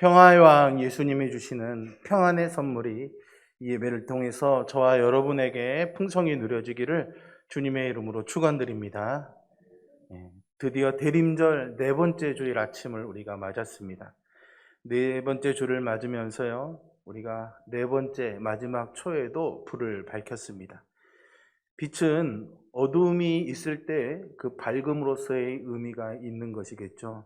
평화의 왕 예수님이 주시는 평안의 선물이 이 예배를 통해서 저와 여러분에게 풍성히 누려지기를 주님의 이름으로 축원드립니다. 드디어 대림절 네 번째 주일 아침을 우리가 맞았습니다. 네 번째 주를 맞으면서요, 우리가 네 번째 마지막 초에도 불을 밝혔습니다. 빛은 어두움이 있을 때 그 밝음으로서의 의미가 있는 것이겠죠.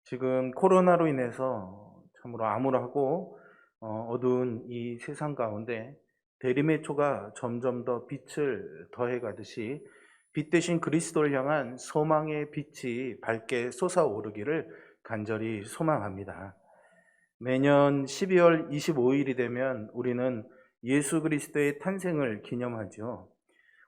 지금 코로나로 인해서 참으로 암울하고 어두운 이 세상 가운데 대림의 초가 점점 더 빛을 더해가듯이 빛 대신 그리스도를 향한 소망의 빛이 밝게 솟아오르기를 간절히 소망합니다. 매년 12월 25일이 되면 우리는 예수 그리스도의 탄생을 기념하죠.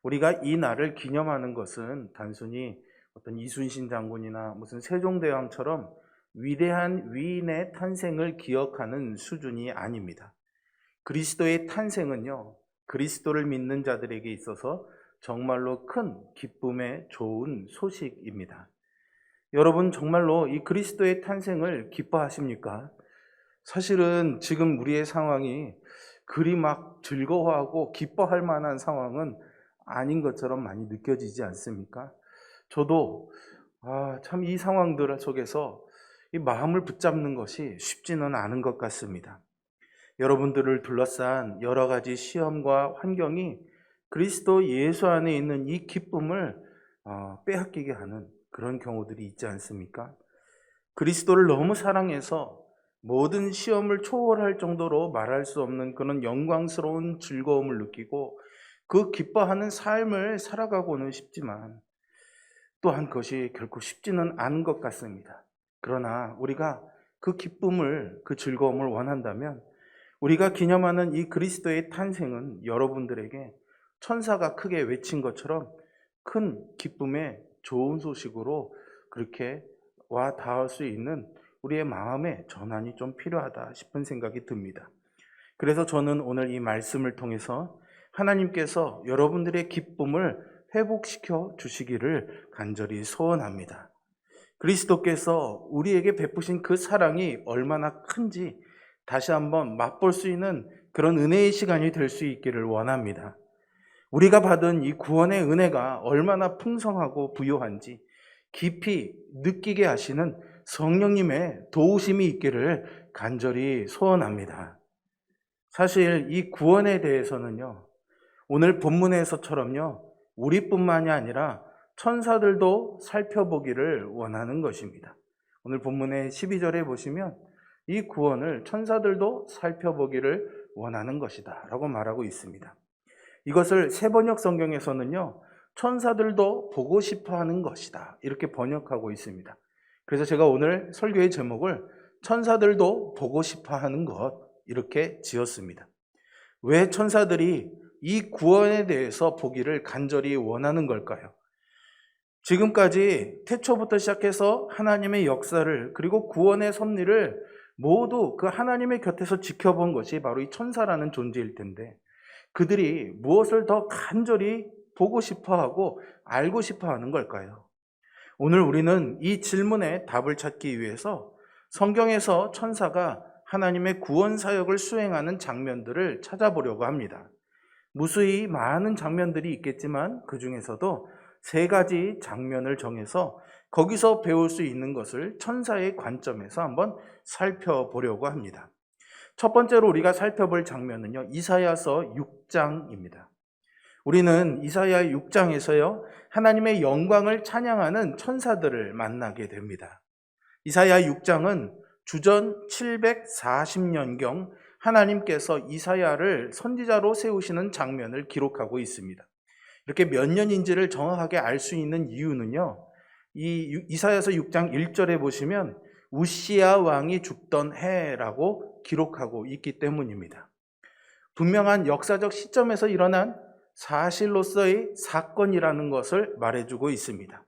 우리가 이 날을 기념하는 것은 단순히 어떤 이순신 장군이나 무슨 세종대왕처럼 위대한 위인의 탄생을 기억하는 수준이 아닙니다. 그리스도의 탄생은요, 그리스도를 믿는 자들에게 있어서 정말로 큰 기쁨의 좋은 소식입니다. 여러분 정말로 이 그리스도의 탄생을 기뻐하십니까? 사실은 지금 우리의 상황이 그리 막 즐거워하고 기뻐할 만한 상황은 아닌 것처럼 많이 느껴지지 않습니까? 저도 참 이 상황들 속에서 이 마음을 붙잡는 것이 쉽지는 않은 것 같습니다. 여러분들을 둘러싼 여러 가지 시험과 환경이 그리스도 예수 안에 있는 이 기쁨을 빼앗기게 하는 그런 경우들이 있지 않습니까? 그리스도를 너무 사랑해서 모든 시험을 초월할 정도로 말할 수 없는 그런 영광스러운 즐거움을 느끼고 그 기뻐하는 삶을 살아가고는 싶지만 또한 그것이 결코 쉽지는 않은 것 같습니다. 그러나 우리가 그 기쁨을, 그 즐거움을 원한다면 우리가 기념하는 이 그리스도의 탄생은 여러분들에게 천사가 크게 외친 것처럼 큰 기쁨의 좋은 소식으로 그렇게 와 닿을 수 있는 우리의 마음의 전환이 좀 필요하다 싶은 생각이 듭니다. 그래서 저는 오늘 이 말씀을 통해서 하나님께서 여러분들의 기쁨을 회복시켜 주시기를 간절히 소원합니다. 그리스도께서 우리에게 베푸신 그 사랑이 얼마나 큰지 다시 한번 맛볼 수 있는 그런 은혜의 시간이 될 수 있기를 원합니다. 우리가 받은 이 구원의 은혜가 얼마나 풍성하고 부요한지 깊이 느끼게 하시는 성령님의 도우심이 있기를 간절히 소원합니다. 사실 이 구원에 대해서는요, 오늘 본문에서처럼요, 우리뿐만이 아니라 천사들도 살펴보기를 원하는 것입니다. 오늘 본문의 12절에 보시면 이 구원을 천사들도 살펴보기를 원하는 것이다 라고 말하고 있습니다. 이것을 새번역 성경에서는요, 천사들도 보고 싶어 하는 것이다 이렇게 번역하고 있습니다. 그래서 제가 오늘 설교의 제목을 천사들도 보고 싶어 하는 것 이렇게 지었습니다. 왜 천사들이 이 구원에 대해서 보기를 간절히 원하는 걸까요? 지금까지 태초부터 시작해서 하나님의 역사를 그리고 구원의 섭리를 모두 그 하나님의 곁에서 지켜본 것이 바로 이 천사라는 존재일 텐데 그들이 무엇을 더 간절히 보고 싶어하고 알고 싶어하는 걸까요? 오늘 우리는 이 질문에 답을 찾기 위해서 성경에서 천사가 하나님의 구원 사역을 수행하는 장면들을 찾아보려고 합니다. 무수히 많은 장면들이 있겠지만 그 중에서도 세 가지 장면을 정해서 거기서 배울 수 있는 것을 천사의 관점에서 한번 살펴보려고 합니다. 첫 번째로 우리가 살펴볼 장면은요, 이사야서 6장입니다. 우리는 이사야 6장에서요, 하나님의 영광을 찬양하는 천사들을 만나게 됩니다. 이사야 6장은 주전 740년경 하나님께서 이사야를 선지자로 세우시는 장면을 기록하고 있습니다. 이렇게 몇 년인지를 정확하게 알 수 있는 이유는요, 이 이사야서 6장 1절에 보시면 우시야 왕이 죽던 해라고 기록하고 있기 때문입니다. 분명한 역사적 시점에서 일어난 사실로서의 사건이라는 것을 말해주고 있습니다.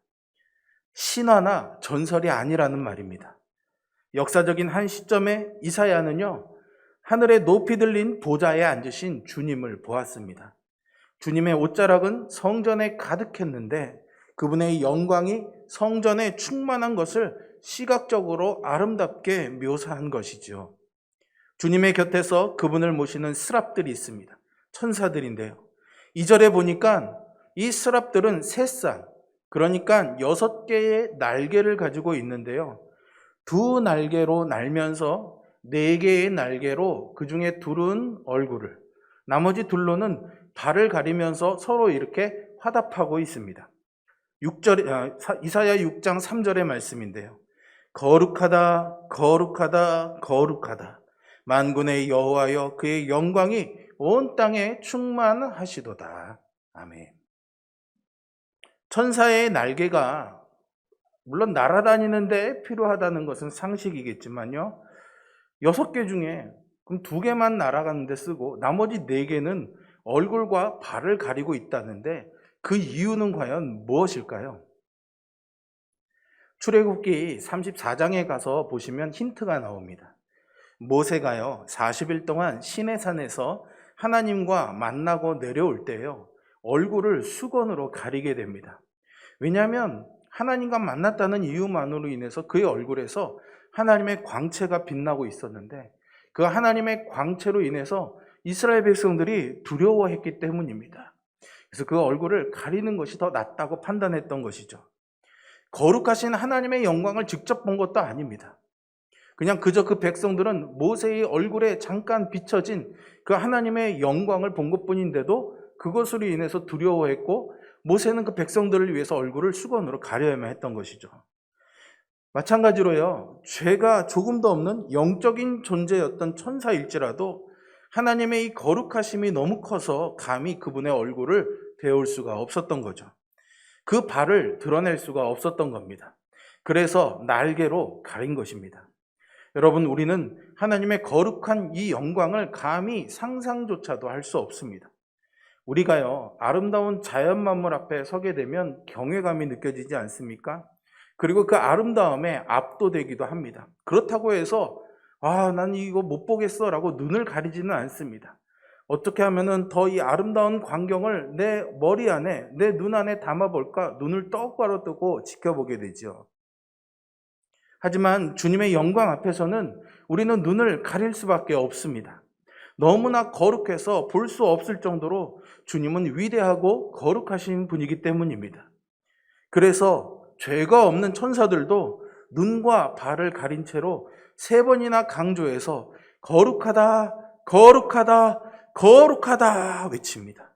신화나 전설이 아니라는 말입니다. 역사적인 한 시점에 이사야는요, 하늘에 높이 들린 보좌에 앉으신 주님을 보았습니다. 주님의 옷자락은 성전에 가득했는데 그분의 영광이 성전에 충만한 것을 시각적으로 아름답게 묘사한 것이죠. 주님의 곁에서 그분을 모시는 스랍들이 있습니다. 천사들인데요. 2절에 보니까 이 스랍들은 세 쌍, 그러니까 6개의 날개를 가지고 있는데요. 2날개로 날면서 4개의 날개로 그 중에 둘은 얼굴을, 나머지 둘로는 발을 가리면서 서로 이렇게 화답하고 있습니다. 이사야 6장 3절의 말씀인데요. 거룩하다, 거룩하다, 거룩하다. 만군의 여호와여, 그의 영광이 온 땅에 충만하시도다. 아멘. 천사의 날개가 물론 날아다니는데 필요하다는 것은 상식이겠지만요. 6개 중에 그럼 2개만 날아가는데 쓰고 나머지 4개는 얼굴과 발을 가리고 있다는데 그 이유는 과연 무엇일까요? 출애굽기 34장에 가서 보시면 힌트가 나옵니다. 모세가요 40일 동안 시내산에서 하나님과 만나고 내려올 때요 얼굴을 수건으로 가리게 됩니다. 왜냐하면 하나님과 만났다는 이유만으로 인해서 그의 얼굴에서 하나님의 광채가 빛나고 있었는데 그 하나님의 광채로 인해서 이스라엘 백성들이 두려워했기 때문입니다. 그래서 그 얼굴을 가리는 것이 더 낫다고 판단했던 것이죠. 거룩하신 하나님의 영광을 직접 본 것도 아닙니다. 그냥 그저 그 백성들은 모세의 얼굴에 잠깐 비춰진 그 하나님의 영광을 본 것뿐인데도 그것으로 인해서 두려워했고 모세는 그 백성들을 위해서 얼굴을 수건으로 가려야만 했던 것이죠. 마찬가지로요, 죄가 조금도 없는 영적인 존재였던 천사일지라도 하나님의 이 거룩하심이 너무 커서 감히 그분의 얼굴을 배울 수가 없었던 거죠. 그 발을 드러낼 수가 없었던 겁니다. 그래서 날개로 가린 것입니다. 여러분, 우리는 하나님의 거룩한 이 영광을 감히 상상조차도 할 수 없습니다. 우리가요, 아름다운 자연 만물 앞에 서게 되면 경외감이 느껴지지 않습니까? 그리고 그 아름다움에 압도되기도 합니다. 그렇다고 해서 난 이거 못 보겠어 라고 눈을 가리지는 않습니다. 어떻게 하면은 더 이 아름다운 광경을 내 머리 안에, 내 눈 안에 담아볼까 눈을 똑바로 뜨고 지켜보게 되죠. 하지만 주님의 영광 앞에서는 우리는 눈을 가릴 수밖에 없습니다. 너무나 거룩해서 볼 수 없을 정도로 주님은 위대하고 거룩하신 분이기 때문입니다. 그래서 죄가 없는 천사들도 눈과 발을 가린 채로 3번이나 강조해서 거룩하다, 거룩하다, 거룩하다 외칩니다.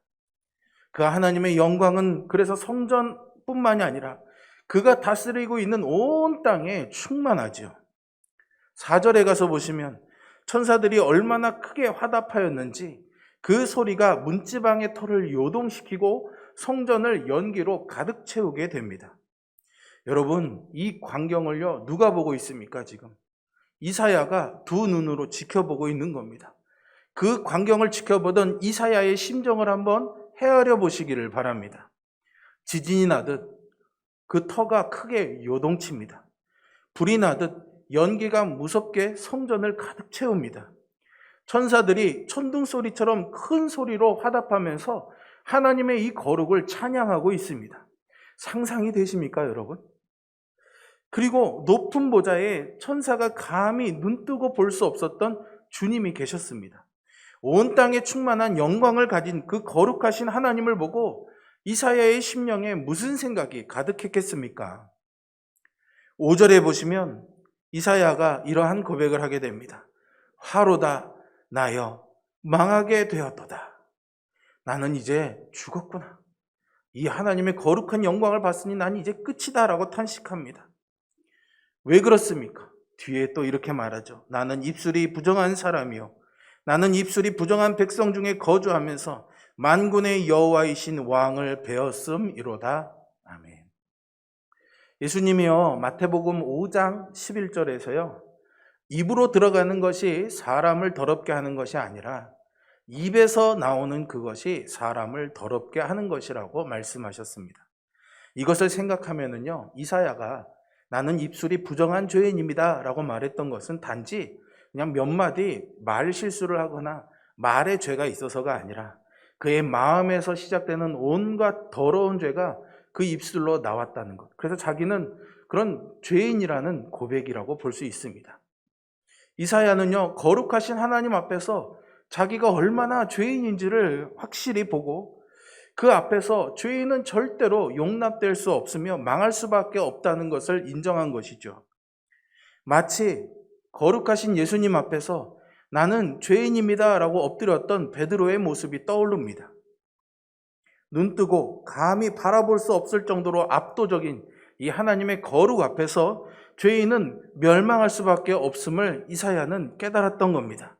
그 하나님의 영광은 그래서 성전뿐만이 아니라 그가 다스리고 있는 온 땅에 충만하죠. 4절에 가서 보시면 천사들이 얼마나 크게 화답하였는지 그 소리가 문지방의 털을 요동시키고 성전을 연기로 가득 채우게 됩니다. 여러분, 이 광경을요 누가 보고 있습니까? 지금 이사야가 2눈으로 지켜보고 있는 겁니다. 그 광경을 지켜보던 이사야의 심정을 한번 헤아려 보시기를 바랍니다. 지진이 나듯 그 터가 크게 요동칩니다. 불이 나듯 연기가 무섭게 성전을 가득 채웁니다. 천사들이 천둥소리처럼 큰 소리로 화답하면서 하나님의 이 거룩을 찬양하고 있습니다. 상상이 되십니까, 여러분? 그리고 높은 보좌에 천사가 감히 눈뜨고 볼 수 없었던 주님이 계셨습니다. 온 땅에 충만한 영광을 가진 그 거룩하신 하나님을 보고 이사야의 심령에 무슨 생각이 가득했겠습니까? 5절에 보시면 이사야가 이러한 고백을 하게 됩니다. 화로다 나여 망하게 되었도다. 나는 이제 죽었구나. 이 하나님의 거룩한 영광을 봤으니 난 이제 끝이다 라고 탄식합니다. 왜 그렇습니까? 뒤에 또 이렇게 말하죠. 나는 입술이 부정한 사람이요 나는 입술이 부정한 백성 중에 거주하면서 만군의 여호와이신 왕을 배웠음이로다. 아멘. 예수님이요 마태복음 5장 11절에서요 입으로 들어가는 것이 사람을 더럽게 하는 것이 아니라 입에서 나오는 그것이 사람을 더럽게 하는 것이라고 말씀하셨습니다. 이것을 생각하면은요 이사야가 나는 입술이 부정한 죄인입니다 라고 말했던 것은 단지 그냥 몇 마디 말 실수를 하거나 말에 죄가 있어서가 아니라 그의 마음에서 시작되는 온갖 더러운 죄가 그 입술로 나왔다는 것. 그래서 자기는 그런 죄인이라는 고백이라고 볼 수 있습니다. 이사야는요, 거룩하신 하나님 앞에서 자기가 얼마나 죄인인지를 확실히 보고 그 앞에서 죄인은 절대로 용납될 수 없으며 망할 수밖에 없다는 것을 인정한 것이죠. 마치 거룩하신 예수님 앞에서 나는 죄인입니다 라고 엎드렸던 베드로의 모습이 떠오릅니다. 눈뜨고 감히 바라볼 수 없을 정도로 압도적인 이 하나님의 거룩 앞에서 죄인은 멸망할 수밖에 없음을 이사야는 깨달았던 겁니다.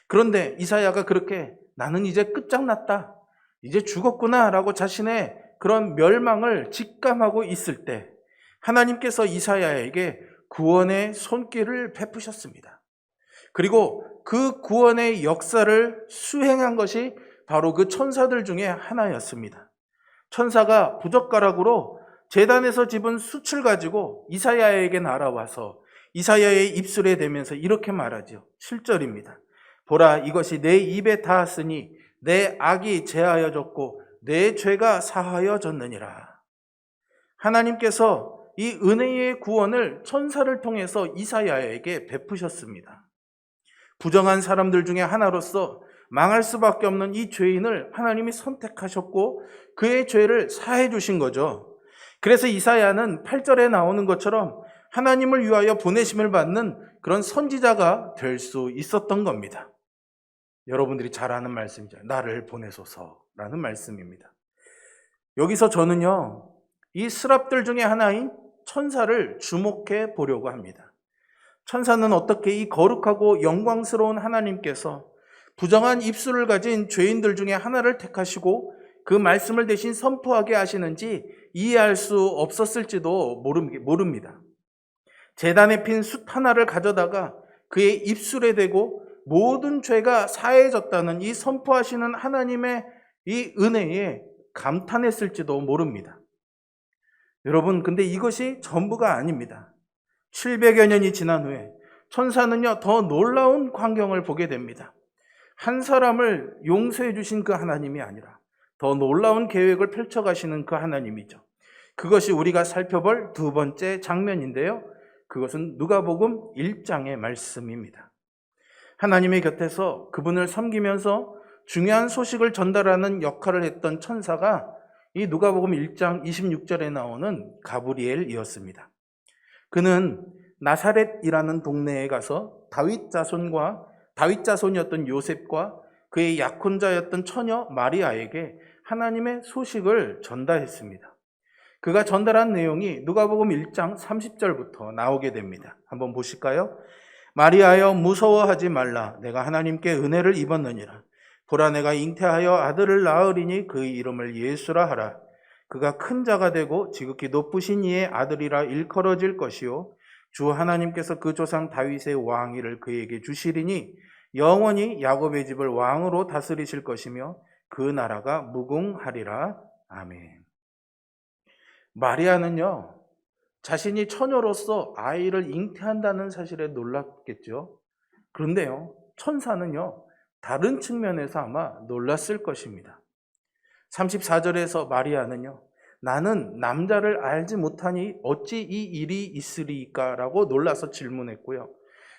그런데 이사야가 그렇게 나는 이제 끝장났다, 이제 죽었구나 라고 자신의 그런 멸망을 직감하고 있을 때 하나님께서 이사야에게 구원의 손길을 베푸셨습니다. 그리고 그 구원의 역사를 수행한 것이 바로 그 천사들 중에 하나였습니다. 천사가 부젓가락으로 제단에서 집은 숯을 가지고 이사야에게 날아와서 이사야의 입술에 대면서 이렇게 말하죠. 7절입니다. 보라, 이것이 내 입에 닿았으니 내 악이 제하여졌고 내 죄가 사하여졌느니라. 하나님께서 이 은혜의 구원을 천사를 통해서 이사야에게 베푸셨습니다. 부정한 사람들 중에 하나로서 망할 수밖에 없는 이 죄인을 하나님이 선택하셨고 그의 죄를 사해 주신 거죠. 그래서 이사야는 8절에 나오는 것처럼 하나님을 위하여 보내심을 받는 그런 선지자가 될 수 있었던 겁니다. 여러분들이 잘 아는 말씀이죠. 나를 보내소서라는 말씀입니다. 여기서 저는요, 이 스랍들 중에 하나인 천사를 주목해 보려고 합니다. 천사는 어떻게 이 거룩하고 영광스러운 하나님께서 부정한 입술을 가진 죄인들 중에 하나를 택하시고 그 말씀을 대신 선포하게 하시는지 이해할 수 없었을지도 모릅니다. 제단에 핀 숯 하나를 가져다가 그의 입술에 대고 모든 죄가 사해졌다는 이 선포하시는 하나님의 이 은혜에 감탄했을지도 모릅니다. 여러분, 근데 이것이 전부가 아닙니다. 700여 년이 지난 후에 천사는요, 더 놀라운 광경을 보게 됩니다. 한 사람을 용서해 주신 그 하나님이 아니라 더 놀라운 계획을 펼쳐가시는 그 하나님이죠. 그것이 우리가 살펴볼 두 번째 장면인데요. 그것은 누가복음 1장의 말씀입니다. 하나님의 곁에서 그분을 섬기면서 중요한 소식을 전달하는 역할을 했던 천사가 이 누가복음 1장 26절에 나오는 가브리엘이었습니다. 그는 나사렛이라는 동네에 가서 다윗 자손이었던 요셉과 그의 약혼자였던 처녀 마리아에게 하나님의 소식을 전달했습니다. 그가 전달한 내용이 누가복음 1장 30절부터 나오게 됩니다. 한번 보실까요? 마리아여, 무서워하지 말라. 내가 하나님께 은혜를 입었느니라. 보라, 내가 잉태하여 아들을 낳으리니 그 이름을 예수라 하라. 그가 큰 자가 되고 지극히 높으신 이의 아들이라 일컬어질 것이요 주 하나님께서 그 조상 다윗의 왕위를 그에게 주시리니 영원히 야곱의 집을 왕으로 다스리실 것이며 그 나라가 무궁하리라. 아멘. 마리아는요, 자신이 처녀로서 아이를 잉태한다는 사실에 놀랐겠죠. 그런데요, 천사는요, 다른 측면에서 아마 놀랐을 것입니다. 34절에서 마리아는요, 나는 남자를 알지 못하니 어찌 이 일이 있으리까? 라고 놀라서 질문했고요.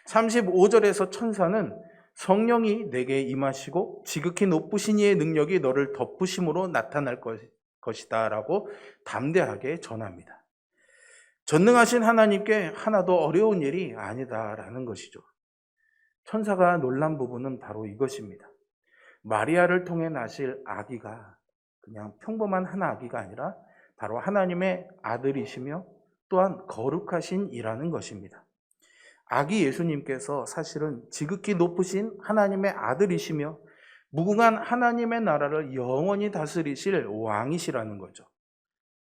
35절에서 천사는 성령이 내게 임하시고 지극히 높으신 이의 능력이 너를 덮으심으로 나타날 것이다 라고 담대하게 전합니다. 전능하신 하나님께 하나도 어려운 일이 아니다라는 것이죠. 천사가 놀란 부분은 바로 이것입니다. 마리아를 통해 나실 아기가 그냥 평범한 한 아기가 아니라 바로 하나님의 아들이시며 또한 거룩하신 이라는 것입니다. 아기 예수님께서 사실은 지극히 높으신 하나님의 아들이시며 무궁한 하나님의 나라를 영원히 다스리실 왕이시라는 거죠.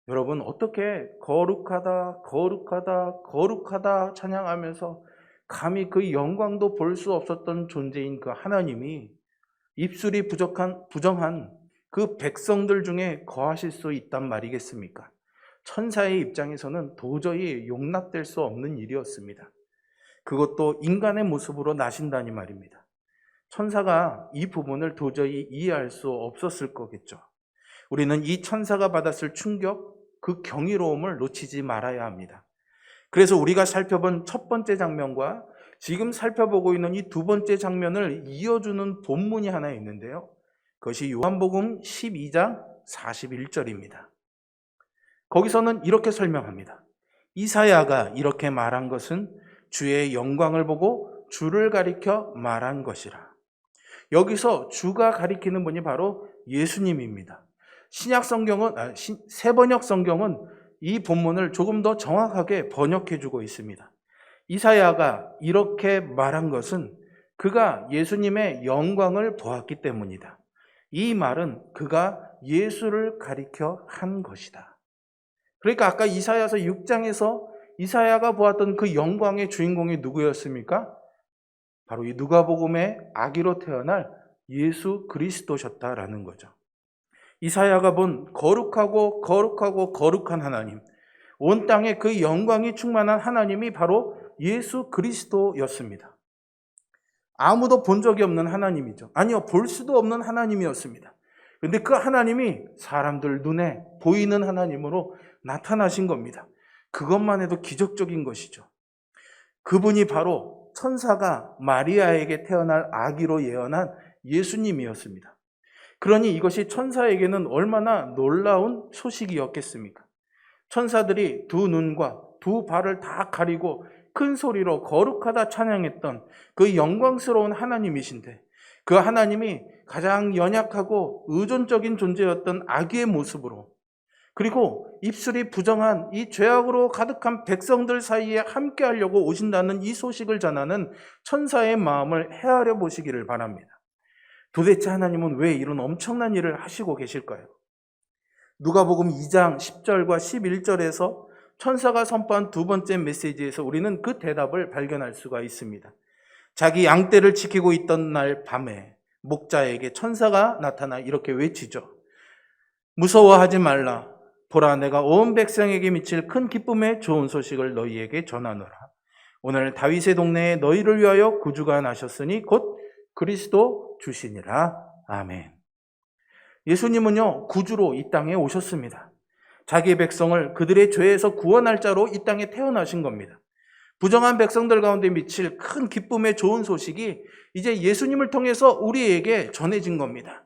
여러분, 어떻게 거룩하다, 거룩하다, 거룩하다 찬양하면서 감히 그 영광도 볼 수 없었던 존재인 그 하나님이 입술이 부정한 그 백성들 중에 거하실 수 있단 말이겠습니까? 천사의 입장에서는 도저히 용납될 수 없는 일이었습니다. 그것도 인간의 모습으로 나신다니 말입니다. 천사가 이 부분을 도저히 이해할 수 없었을 거겠죠. 우리는 이 천사가 받았을 충격, 그 경이로움을 놓치지 말아야 합니다. 그래서 우리가 살펴본 첫 번째 장면과 지금 살펴보고 있는 이 두 번째 장면을 이어주는 본문이 하나 있는데요. 그것이 요한복음 12장 41절입니다. 거기서는 이렇게 설명합니다. 이사야가 이렇게 말한 것은 주의 영광을 보고 주를 가리켜 말한 것이라. 여기서 주가 가리키는 분이 바로 예수님입니다. 새번역 성경은 이 본문을 조금 더 정확하게 번역해주고 있습니다. 이사야가 이렇게 말한 것은 그가 예수님의 영광을 보았기 때문이다. 이 말은 그가 예수를 가리켜 한 것이다. 그러니까 아까 이사야서 6장에서 이사야가 보았던 그 영광의 주인공이 누구였습니까? 바로 이 누가복음의 아기로 태어날 예수 그리스도셨다라는 거죠. 이사야가 본 거룩하고 거룩한 하나님, 온 땅에 그 영광이 충만한 하나님이 바로 예수 그리스도였습니다. 아무도 본 적이 없는 하나님이죠. 아니요, 볼 수도 없는 하나님이었습니다. 그런데 그 하나님이 사람들 눈에 보이는 하나님으로 나타나신 겁니다. 그것만 해도 기적적인 것이죠. 그분이 바로 천사가 마리아에게 태어날 아기로 예언한 예수님이었습니다. 그러니 이것이 천사에게는 얼마나 놀라운 소식이었겠습니까? 천사들이 두 눈과 두 발을 다 가리고 큰 소리로 거룩하다 찬양했던 그 영광스러운 하나님이신데, 그 하나님이 가장 연약하고 의존적인 존재였던 아기의 모습으로, 그리고 입술이 부정한 이 죄악으로 가득한 백성들 사이에 함께하려고 오신다는 이 소식을 전하는 천사의 마음을 헤아려 보시기를 바랍니다. 도대체 하나님은 왜 이런 엄청난 일을 하시고 계실까요? 누가복음 2장 10절과 11절에서 천사가 선포한 두 번째 메시지에서 우리는 그 대답을 발견할 수가 있습니다. 자기 양떼를 지키고 있던 날 밤에 목자에게 천사가 나타나 이렇게 외치죠. 무서워하지 말라. 보라, 내가 온 백성에게 미칠 큰 기쁨의 좋은 소식을 너희에게 전하노라. 오늘 다윗의 동네에 너희를 위하여 구주가 나셨으니 곧 그리스도 주시니라. 아멘. 예수님은요, 구주로 이 땅에 오셨습니다. 자기의 백성을 그들의 죄에서 구원할 자로 이 땅에 태어나신 겁니다. 부정한 백성들 가운데 미칠 큰 기쁨의 좋은 소식이 이제 예수님을 통해서 우리에게 전해진 겁니다.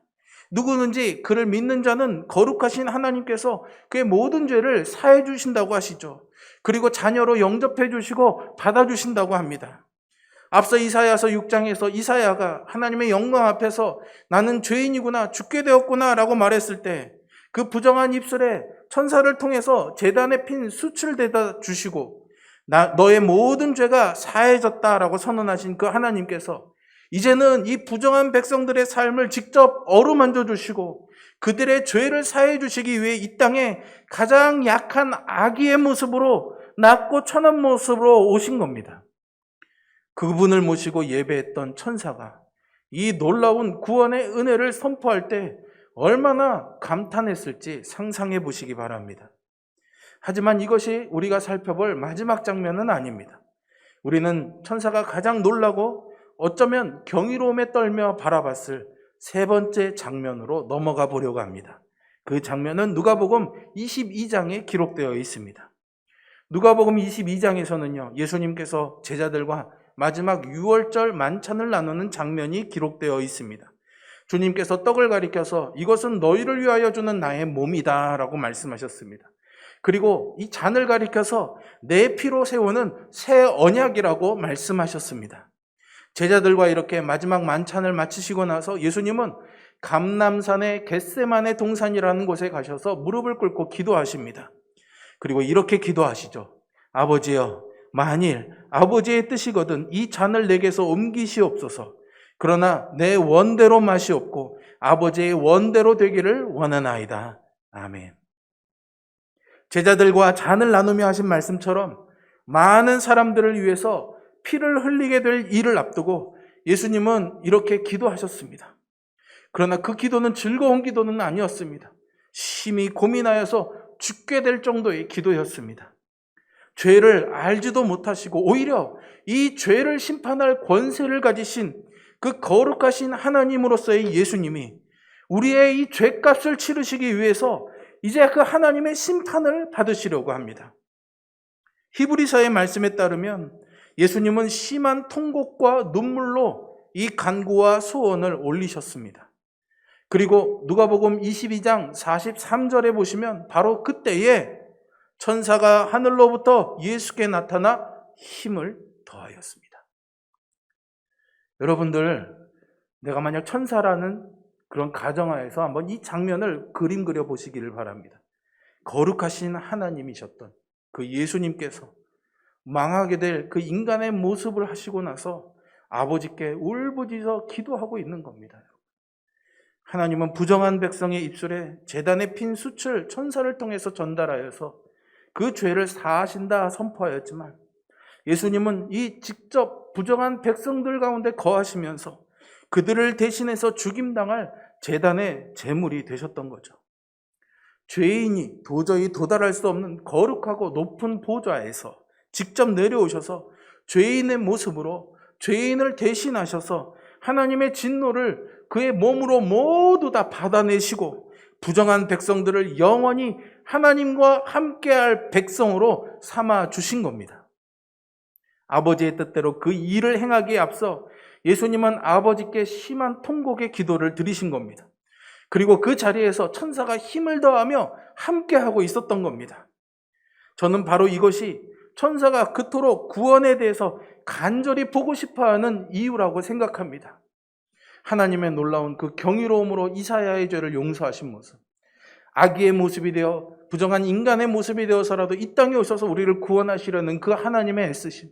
누구든지 그를 믿는 자는 거룩하신 하나님께서 그의 모든 죄를 사해 주신다고 하시죠. 그리고 자녀로 영접해 주시고 받아 주신다고 합니다. 앞서 이사야서 6장에서 이사야가 하나님의 영광 앞에서 나는 죄인이구나, 죽게 되었구나 라고 말했을 때 그 부정한 입술에 천사를 통해서 제단에 핀 숯을 대다 주시고 너의 모든 죄가 사해졌다라고 선언하신 그 하나님께서 이제는 이 부정한 백성들의 삶을 직접 어루만져 주시고 그들의 죄를 사해 주시기 위해 이 땅에 가장 약한 아기의 모습으로, 낮고 천한 모습으로 오신 겁니다. 그분을 모시고 예배했던 천사가 이 놀라운 구원의 은혜를 선포할 때 얼마나 감탄했을지 상상해 보시기 바랍니다. 하지만 이것이 우리가 살펴볼 마지막 장면은 아닙니다. 우리는 천사가 가장 놀라고 어쩌면 경이로움에 떨며 바라봤을 세 번째 장면으로 넘어가 보려고 합니다. 그 장면은 누가복음 22장에 기록되어 있습니다. 누가복음 22장에서는요, 예수님께서 제자들과 마지막 유월절 만찬을 나누는 장면이 기록되어 있습니다. 주님께서 떡을 가리켜서 이것은 너희를 위하여 주는 나의 몸이다 라고 말씀하셨습니다. 그리고 이 잔을 가리켜서 내 피로 세우는 새 언약이라고 말씀하셨습니다. 제자들과 이렇게 마지막 만찬을 마치시고 나서 예수님은 감람산의 겟세마네 동산이라는 곳에 가셔서 무릎을 꿇고 기도하십니다. 그리고 이렇게 기도하시죠. 아버지여, 만일 아버지의 뜻이거든 이 잔을 내게서 옮기시옵소서. 그러나 내 원대로 마시옵고 아버지의 원대로 되기를 원하나이다. 아멘. 제자들과 잔을 나누며 하신 말씀처럼 많은 사람들을 위해서 피를 흘리게 될 일을 앞두고 예수님은 이렇게 기도하셨습니다. 그러나 그 기도는 즐거운 기도는 아니었습니다. 심히 고민하여서 죽게 될 정도의 기도였습니다. 죄를 알지도 못하시고 오히려 이 죄를 심판할 권세를 가지신 그 거룩하신 하나님으로서의 예수님이 우리의 이 죄값을 치르시기 위해서 이제 그 하나님의 심판을 받으시려고 합니다. 히브리서의 말씀에 따르면 예수님은 심한 통곡과 눈물로 이 간구와 소원을 올리셨습니다. 그리고 누가복음 22장 43절에 보시면 바로 그때에 천사가 하늘로부터 예수께 나타나 힘을 더하였습니다. 여러분들, 내가 만약 천사라는 그런 가정하에서 한번 이 장면을 그림 그려 보시기를 바랍니다. 거룩하신 하나님이셨던 그 예수님께서 망하게 될 그 인간의 모습을 하시고 나서 아버지께 울부짖어 기도하고 있는 겁니다. 하나님은 부정한 백성의 입술에 제단에 핀 숯을 천사를 통해서 전달하여서 그 죄를 사하신다 선포하였지만, 예수님은 이 직접 부정한 백성들 가운데 거하시면서 그들을 대신해서 죽임당할 제단의 제물이 되셨던 거죠. 죄인이 도저히 도달할 수 없는 거룩하고 높은 보좌에서 직접 내려오셔서 죄인의 모습으로 죄인을 대신하셔서 하나님의 진노를 그의 몸으로 모두 다 받아내시고 부정한 백성들을 영원히 하나님과 함께할 백성으로 삼아 주신 겁니다. 아버지의 뜻대로 그 일을 행하기에 앞서 예수님은 아버지께 심한 통곡의 기도를 드리신 겁니다. 그리고 그 자리에서 천사가 힘을 더하며 함께하고 있었던 겁니다. 저는 바로 이것이 천사가 그토록 구원에 대해서 간절히 보고 싶어하는 이유라고 생각합니다. 하나님의 놀라운 그 경이로움으로 이사야의 죄를 용서하신 모습, 아기의 모습이 되어 부정한 인간의 모습이 되어서라도 이 땅에 오셔서 우리를 구원하시려는 그 하나님의 애쓰심,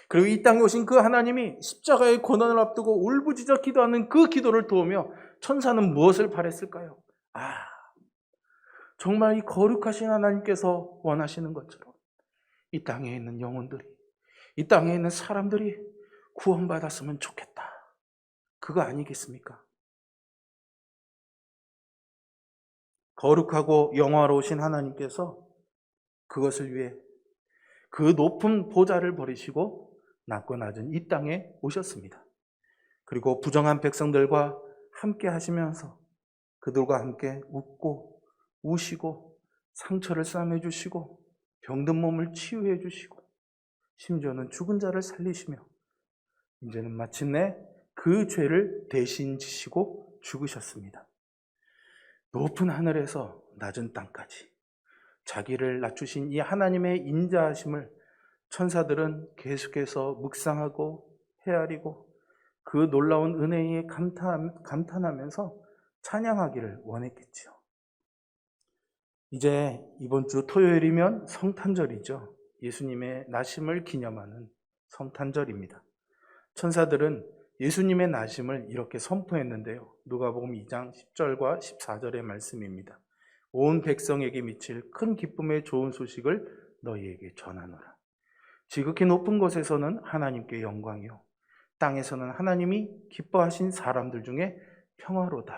그리고 이 땅에 오신 그 하나님이 십자가의 고난을 앞두고 울부짖어 기도하는 그 기도를 도우며 천사는 무엇을 바랬을까요? 정말 이 거룩하신 하나님께서 원하시는 것처럼 이 땅에 있는 영혼들이, 이 땅에 있는 사람들이 구원받았으면 좋겠다. 그거 아니겠습니까? 거룩하고 영화로우신 하나님께서 그것을 위해 그 높은 보좌를 버리시고 낮고 낮은 이 땅에 오셨습니다. 그리고 부정한 백성들과 함께 하시면서 그들과 함께 웃고 우시고 상처를 싸매 주시고 병든 몸을 치유해 주시고 심지어는 죽은 자를 살리시며 이제는 마침내 그 죄를 대신 지시고 죽으셨습니다. 높은 하늘에서 낮은 땅까지 자기를 낮추신 이 하나님의 인자하심을 천사들은 계속해서 묵상하고 헤아리고 그 놀라운 은혜에 감탄하면서 찬양하기를 원했겠지요. 이제 이번 주 토요일이면 성탄절이죠. 예수님의 나심을 기념하는 성탄절입니다. 천사들은 예수님의 나심을 이렇게 선포했는데요. 누가복음 2장 10절과 14절의 말씀입니다. 온 백성에게 미칠 큰 기쁨의 좋은 소식을 너희에게 전하노라. 지극히 높은 곳에서는 하나님께 영광이요, 땅에서는 하나님이 기뻐하신 사람들 중에 평화로다.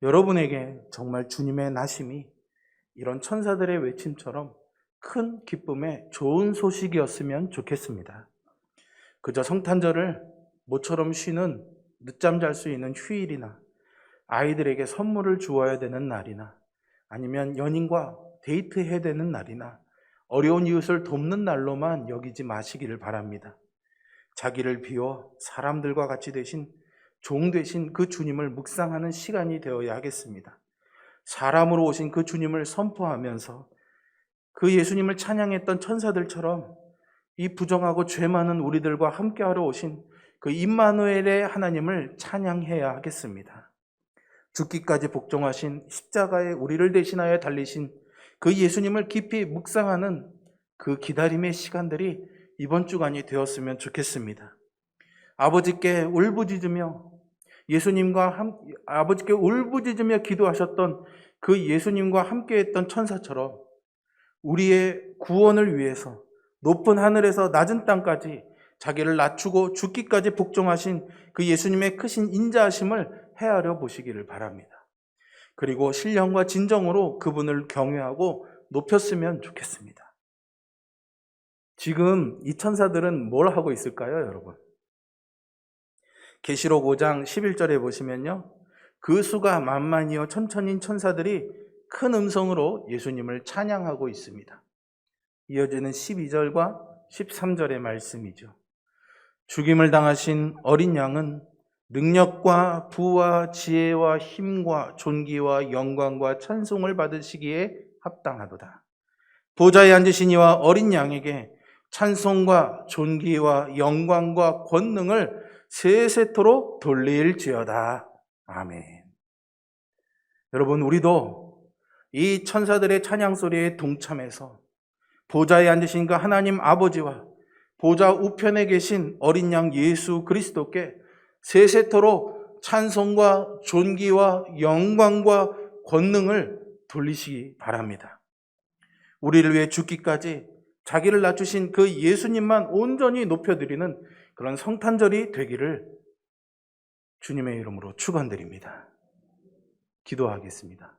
여러분에게 정말 주님의 나심이 이런 천사들의 외침처럼 큰 기쁨의 좋은 소식이었으면 좋겠습니다. 그저 성탄절을 모처럼 쉬는, 늦잠 잘 수 있는 휴일이나 아이들에게 선물을 주어야 되는 날이나 아니면 연인과 데이트해야 되는 날이나 어려운 이웃을 돕는 날로만 여기지 마시기를 바랍니다. 자기를 비워 사람들과 같이 되신 종 되신 그 주님을 묵상하는 시간이 되어야 하겠습니다. 사람으로 오신 그 주님을 선포하면서 그 예수님을 찬양했던 천사들처럼 이 부정하고 죄 많은 우리들과 함께하러 오신 그 임마누엘의 하나님을 찬양해야 하겠습니다. 죽기까지 복종하신 십자가에 우리를 대신하여 달리신 그 예수님을 깊이 묵상하는 그 기다림의 시간들이 이번 주간이 되었으면 좋겠습니다. 아버지께 울부짖으며 아버지께 울부짖으며 기도하셨던 그 예수님과 함께했던 천사처럼 우리의 구원을 위해서 높은 하늘에서 낮은 땅까지 자기를 낮추고 죽기까지 복종하신 그 예수님의 크신 인자하심을 헤아려 보시기를 바랍니다. 그리고 신령과 진정으로 그분을 경외하고 높였으면 좋겠습니다. 지금 이 천사들은 뭘 하고 있을까요, 여러분? 계시록 5장 11절에 보시면요, 그 수가 만만이요 천천인 천사들이 큰 음성으로 예수님을 찬양하고 있습니다. 이어지는 12절과 13절의 말씀이죠. 죽임을 당하신 어린 양은 능력과 부와 지혜와 힘과 존귀와 영광과 찬송을 받으시기에 합당하도다. 보좌에 앉으신 이와 어린 양에게 찬송과 존귀와 영광과 권능을 세세토록 돌릴지어다. 아멘. 여러분, 우리도 이 천사들의 찬양 소리에 동참해서 보좌에 앉으신 그 하나님 아버지와 보좌 우편에 계신 어린 양 예수 그리스도께 세세토록 찬송과 존귀와 영광과 권능을 돌리시기 바랍니다. 우리를 위해 죽기까지 자기를 낮추신 그 예수님만 온전히 높여드리는 그런 성탄절이 되기를 주님의 이름으로 축원드립니다. 기도하겠습니다.